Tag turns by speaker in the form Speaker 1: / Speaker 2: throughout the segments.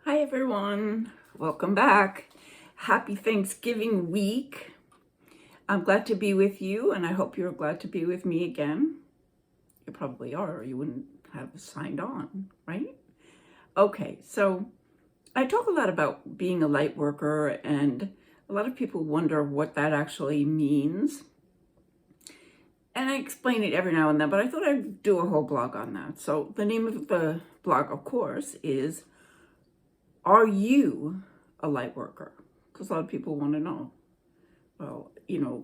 Speaker 1: Hi everyone, welcome back. Happy Thanksgiving week. I'm glad to be with you and I hope you're glad to be with me again. You probably are or you wouldn't have signed on, right? Okay, so I talk a lot about being a light worker and a lot of people wonder what that actually means. And I explain it every now and then, but I thought I'd do a whole blog on that. So the name of the blog, of course, is Are You a Light Worker? Because a lot of people want to know. Well,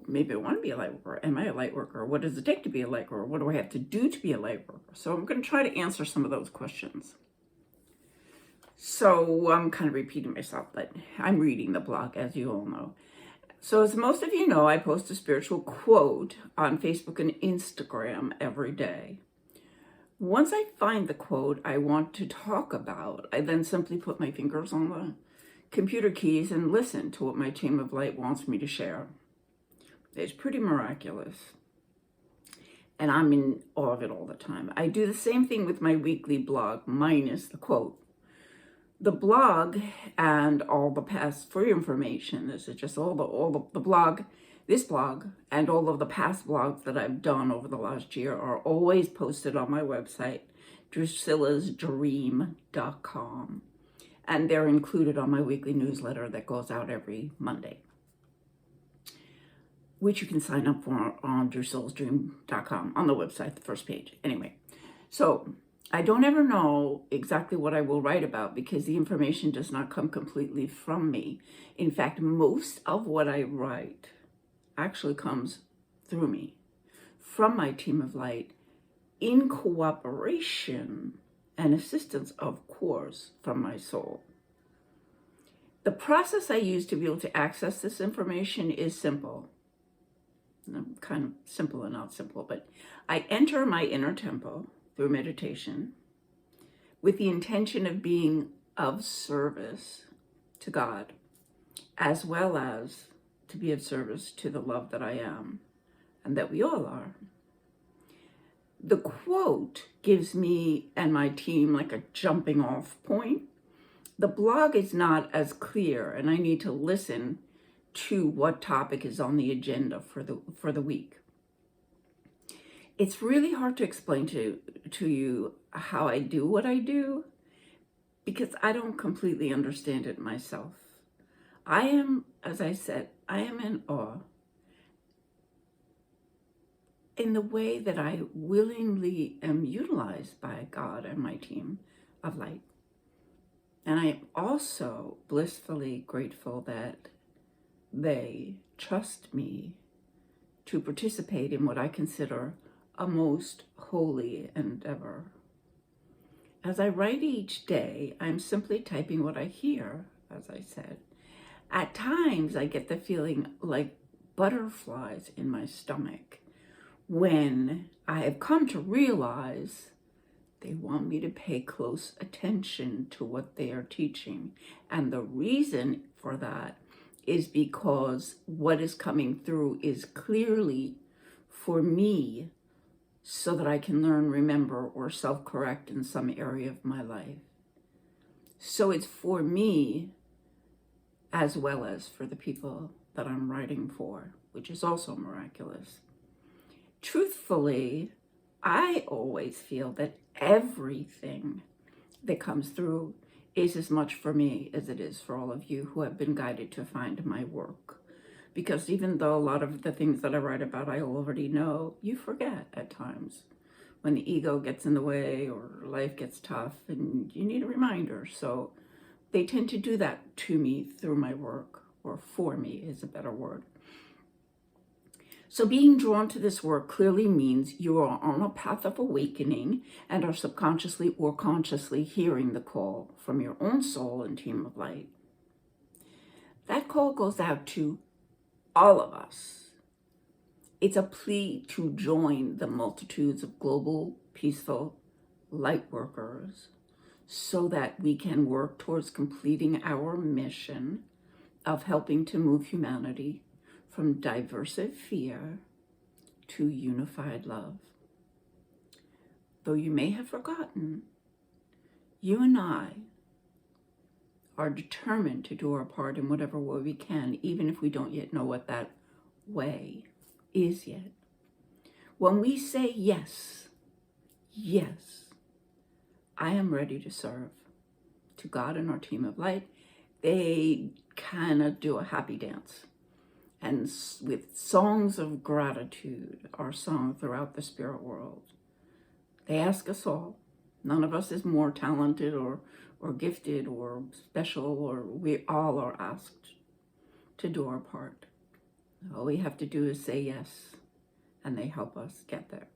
Speaker 1: maybe I want to be a light worker. Am I a light worker? What does it take to be a light worker? What do I have to do to be a light worker? So I'm going to try to answer some of those questions. So I'm kind of repeating myself, but I'm reading the blog, as you all know. So as most of you know, I post a spiritual quote on Facebook and Instagram every day. Once I find the quote I want to talk about, I then simply put my fingers on the computer keys and listen to what my team of light wants me to share. It's pretty miraculous. And I'm in awe of it all the time. I do the same thing with my weekly blog, minus the quote. The blog and all the past free information, this is just all the blog, this blog, and all of the past blogs that I've done over the last year are always posted on my website, drusillasdream.com. And they're included on my weekly newsletter that goes out every Monday, which you can sign up for on drusillasdream.com on the website, the first page. Anyway, so I don't ever know exactly what I will write about because the information does not come completely from me. In fact, most of what I write actually comes through me, from my team of light, in cooperation and assistance, of course, from my soul. The process I use to be able to access this information is simple. Kind of simple and not simple, but I enter my inner temple through meditation with the intention of being of service to God, as well as to be of service to the love that I am and that we all are. The quote gives me and my team like a jumping off point. The blog is not as clear and I need to listen to what topic is on the agenda for the week. It's really hard to explain to you how I do what I do because I don't completely understand it myself. I am, as I said, I am in awe in the way that I willingly am utilized by God and my team of light. And I am also blissfully grateful that they trust me to participate in what I consider a most holy endeavor. As I write each day, I'm simply typing what I hear, as I said. At times, I get the feeling like butterflies in my stomach when I have come to realize they want me to pay close attention to what they are teaching. And the reason for that is because what is coming through is clearly for me so that I can learn, remember, or self-correct in some area of my life. So it's for me as well as for the people that I'm writing for, which is also miraculous. Truthfully, I always feel that everything that comes through is as much for me as it is for all of you who have been guided to find my work. Because even though a lot of the things that I write about I already know, you forget at times when the ego gets in the way or life gets tough and you need a reminder. So they tend to do that to me through my work, or for me is a better word. So being drawn to this work clearly means you are on a path of awakening and are subconsciously or consciously hearing the call from your own soul and team of light. That call goes out to all of us. It's a plea to join the multitudes of global, peaceful light workers so that we can work towards completing our mission of helping to move humanity from diversive fear to unified love. Though you may have forgotten, you and I are determined to do our part in whatever way we can, even if we don't yet know what that way is yet. When we say yes, yes, I am ready to serve to God and our team of light, they kind of do a happy dance. And with songs of gratitude are sung throughout the spirit world. They ask us all. None of us is more talented or gifted or special, or we all are asked to do our part. All we have to do is say yes, and they help us get there.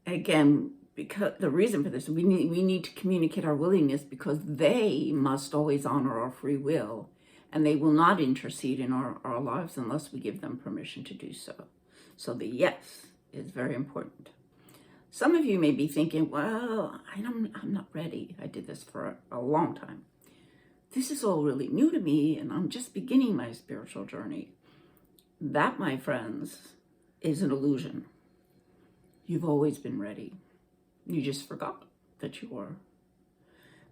Speaker 1: Again, because the reason for this, we need to communicate our willingness, because they must always honor our free will, and they will not intercede in our lives unless we give them permission to do so. So the yes is very important. Some of you may be thinking, well, I'm not ready. I did this for a long time. This is all really new to me, and I'm just beginning my spiritual journey. That, my friends, is an illusion. You've always been ready. You just forgot that you were.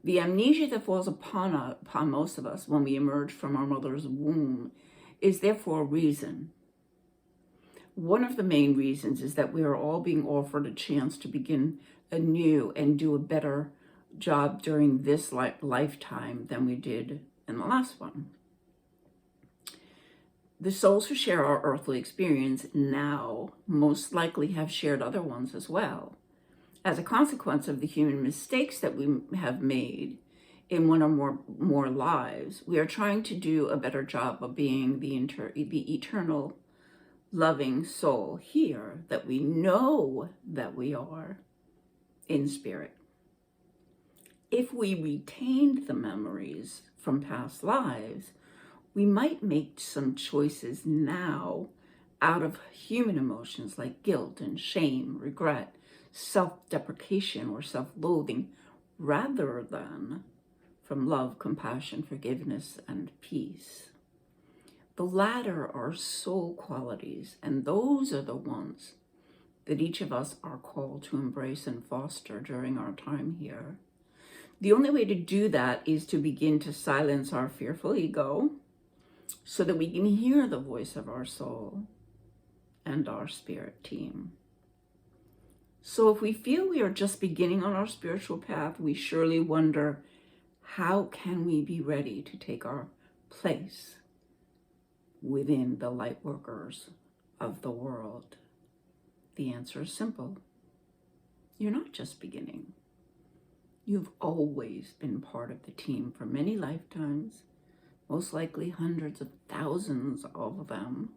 Speaker 1: The amnesia that falls upon most of us when we emerge from our mother's womb is there for a reason. One of the main reasons is that we are all being offered a chance to begin anew and do a better job during this lifetime than we did in the last one. The souls who share our earthly experience now most likely have shared other ones as well. As a consequence of the human mistakes that we have made in one or more lives, we are trying to do a better job of being the eternal loving soul here that we know that we are in spirit. If we retained the memories from past lives, we might make some choices now out of human emotions like guilt and shame, regret, self-deprecation, or self-loathing, rather than from love, compassion, forgiveness, and peace. The latter are soul qualities, and those are the ones that each of us are called to embrace and foster during our time here. The only way to do that is to begin to silence our fearful ego so that we can hear the voice of our soul and our spirit team. So if we feel we are just beginning on our spiritual path, we surely wonder, how can we be ready to take our place within the light workers of the world? The answer is simple. You're not just beginning. You've always been part of the team for many lifetimes, most likely hundreds of thousands of them.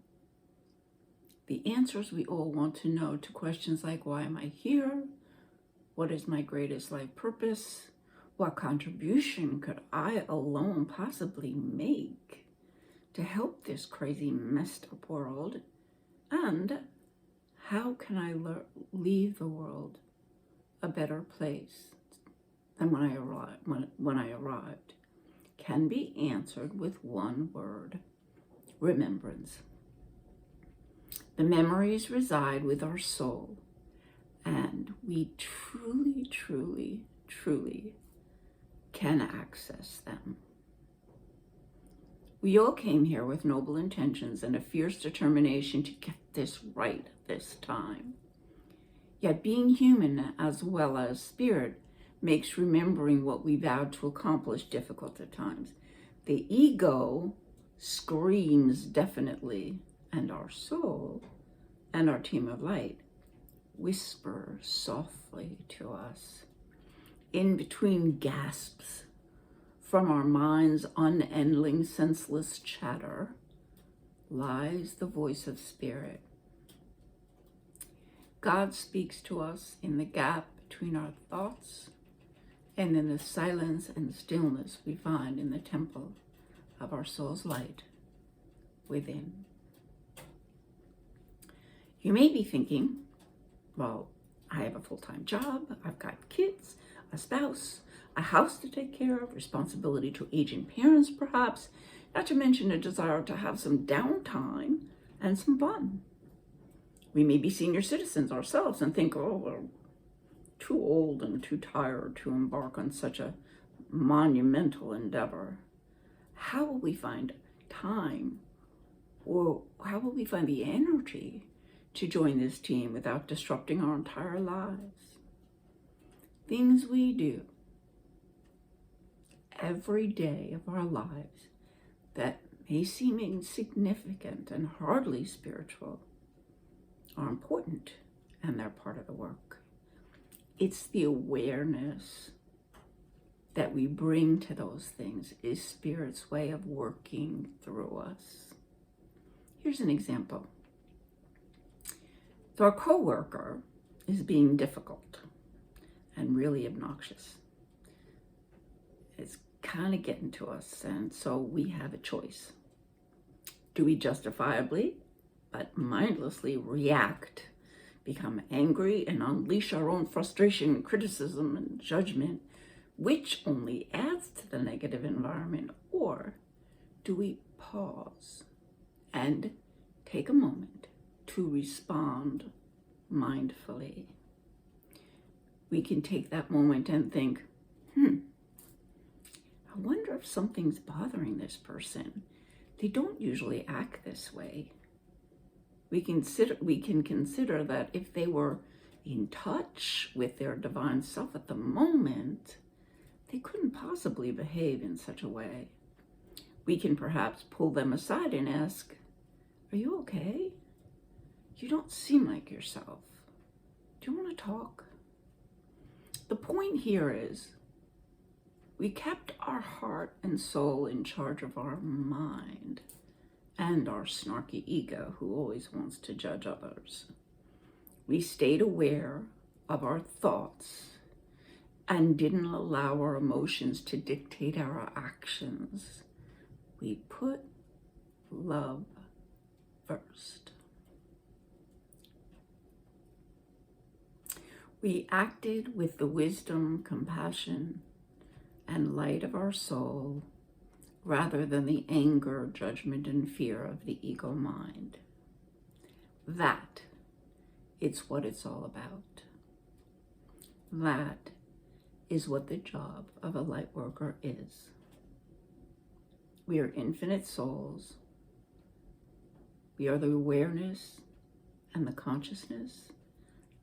Speaker 1: The answers we all want to know to questions like, why am I here? What is my greatest life purpose? What contribution could I alone possibly make to help this crazy, messed up world? And how can I leave the world a better place than when I arrived? Can be answered with one word: remembrance. The memories reside with our soul, and we truly, truly, truly can access them. We all came here with noble intentions and a fierce determination to get this right this time. Yet being human as well as spirit makes remembering what we vowed to accomplish difficult at times. The ego screams definitely, and our soul and our team of light whisper softly to us. In between gasps from our mind's unending, senseless chatter lies the voice of spirit. God speaks to us in the gap between our thoughts and in the silence and stillness we find in the temple of our soul's light within. You may be thinking, well, I have a full-time job, I've got kids, a spouse, a house to take care of, responsibility to aging parents perhaps, not to mention a desire to have some downtime and some fun. We may be senior citizens ourselves and think, oh, we're too old and too tired to embark on such a monumental endeavor, how will we find time, or how will we find the energy to join this team without disrupting our entire lives? Things we do every day of our lives that may seem insignificant and hardly spiritual are important, and they're part of the work. It's the awareness that we bring to those things is Spirit's way of working through us. Here's an example. So our coworker is being difficult and really obnoxious. It's kind of getting to us, and so we have a choice. Do we justifiably but mindlessly react, become angry, and unleash our own frustration, criticism, and judgment, which only adds to the negative environment? Or do we pause and take a moment to respond mindfully? We can take that moment and think, I wonder if something's bothering this person. They don't usually act this way. We can consider that if they were in touch with their divine self at the moment, they couldn't possibly behave in such a way. We can perhaps pull them aside and ask, are you okay? You don't seem like yourself. Do you want to talk? The point here is we kept our heart and soul in charge of our mind and our snarky ego, who always wants to judge others. We stayed aware of our thoughts and didn't allow our emotions to dictate our actions. We put love first. We acted with the wisdom, compassion, and light of our soul, rather than the anger, judgment, and fear of the ego mind. That is what it's all about. That is what the job of a light worker is. We are infinite souls. We are the awareness and the consciousness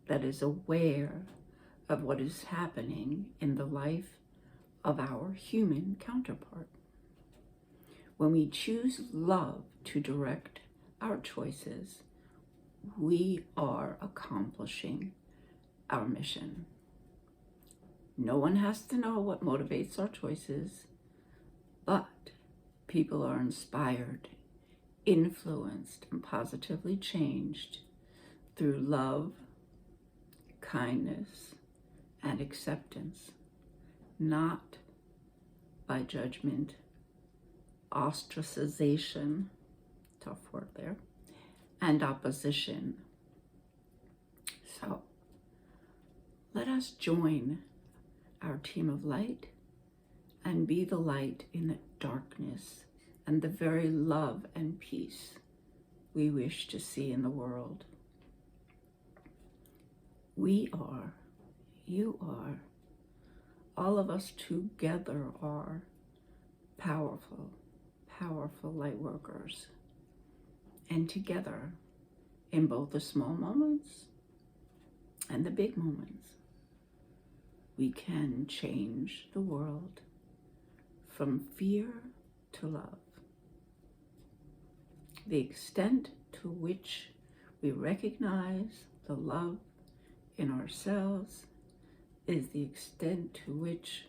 Speaker 1: that is aware of what is happening in the life of our human counterpart. When we choose love to direct our choices, we are accomplishing our mission. No one has to know what motivates our choices, but people are inspired, influenced, and positively changed through love, kindness, and acceptance, not by judgment, ostracization, tough word there, and opposition. So let us join our team of light and be the light in the darkness and the very love and peace we wish to see in the world. We are, you are, all of us together are powerful, powerful light workers. And together, in both the small moments and the big moments, we can change the world from fear to love. The extent to which we recognize the love in ourselves is the extent to which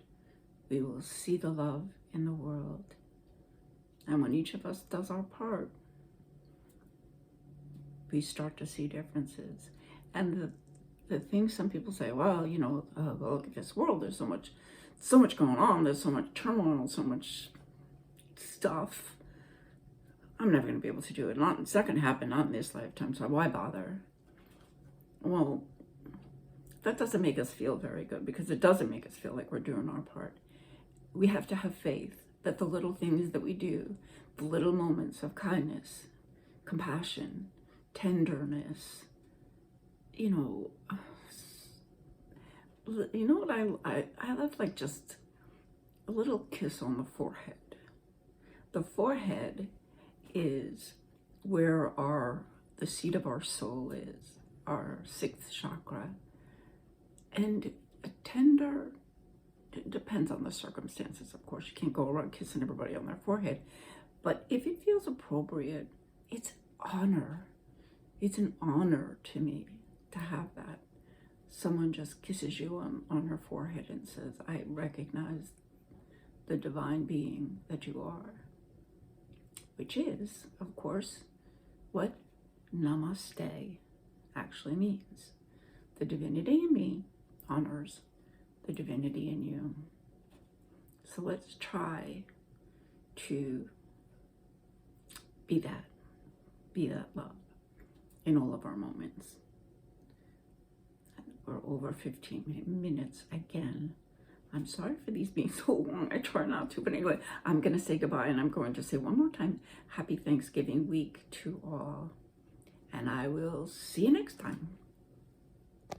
Speaker 1: we will see the love in the world. And when each of us does our part, we start to see differences. And the thing some people say, well, look at this world, there's so much going on, there's so much turmoil, so much stuff. I'm never going to be able to do it. It's not going to happen, not in this lifetime, so why bother? Well, that doesn't make us feel very good, because it doesn't make us feel like we're doing our part. We have to have faith that the little things that we do, the little moments of kindness, compassion, tenderness, what I love, like just a little kiss on the forehead. The forehead is where the seat of our soul is, our 6th chakra. And a tender, it depends on the circumstances, of course. You can't go around kissing everybody on their forehead. But if it feels appropriate, it's honor. It's an honor to me to have that. Someone just kisses you on her forehead and says, I recognize the divine being that you are. Which is, of course, what namaste actually means. The divinity in me honors the divinity in you. So let's try to be that love in all of our moments. We're over 15 minutes again. I'm sorry for these being so long. I try not to, but anyway, I'm going to say goodbye, and I'm going to say one more time, Happy Thanksgiving week to all, and I will see you next time.